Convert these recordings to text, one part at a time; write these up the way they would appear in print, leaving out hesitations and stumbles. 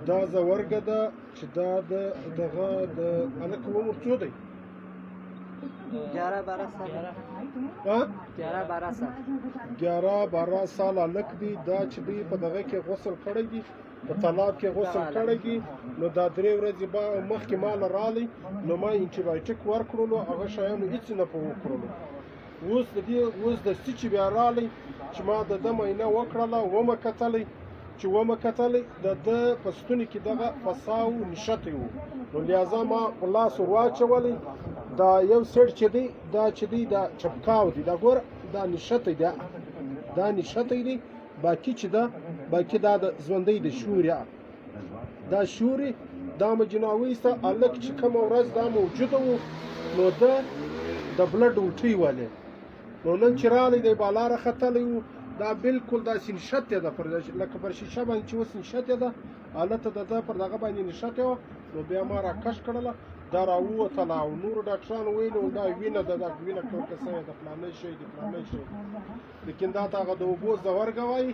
دا زورګه ده چې دا د دغه د هلک عمر څو دی؟ 11-12 سال. ها؟ 11-12 سال. 11-12 سال هلک دی. دا چې دی په دغه کې غسل کړی دی، په تالاب کې غسل کړی دی. نو دا 3 ورځې مخکې مال رالی، نو ما انټي بایوټیک ورکړلو، هغه شیانو هېڅ نه په وکړلو. اوس د څه چې بیا رالی چې ما د ده معاینه وکړله، ومه کتلی چې ومه کتلی د ده په ستوني کې دغه فساو نښتی و. نو لهذا ما په لاس ور واچولی. دا یو سیټ چې دی دا چې دی دا چپکاو دی، دا ګوره دا نښتی دی، دا نښتی دی. باقي چې ده باقي دا د ژوندی د شوري، دا شوري دا مې جناب وایسته. هلک چې کومه ورځ دا موجوده و نو ده د بلډ الټۍ ولې، نو نن چې رالی دی بالا راختلی و، دا بالکل داسې نښتې ده لکه پر شیشه باندې چې اوس نښتې ده، هلته د ده پر دغه باندې نښتې وه. نو بیا ما راکش کړله، دا راووتله او نورو ډاکټرانو ویلي وو دا وینه ده، دا وینه کلکه سوې ده، فلانی شی دی فلانی شی دی. لیکن دا ته هغه د اوبو زورګه وایي،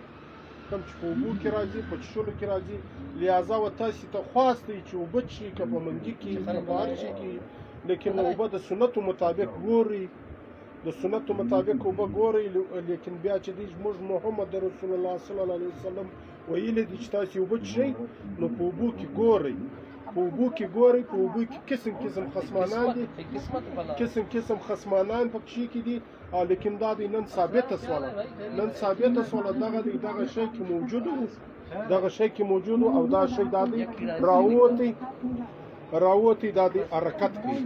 کوم چې په اوبو کې راځي، په څښلو کې راځي. لهذا و تاسې ته خواست دی چې اوبه څښي، که په منګي کې که په هر شي کې، لیکن اوبه د سنتو مطابق ګوري، د سنتو مطابق اوبه ګوري. لیکن بیا چې دی زموږ محمد رسول الله صلی الله علیه وسلم ویلي دي چې تاسې اوبه څښئ نو په اوبو کې ګورئ، په اوبو کې ګورئ. په اوبو کې قسم قسم خصمانان دي، قسم قسم خصمانان پکې کې دي. لیکن دا دی نن ثابته سوله، نن ثابته سوله دغه دی دغه شی کې موجود و، دغه شی کې موجود و، او دا شی دا دی راووتی دا دی حرکت کوي.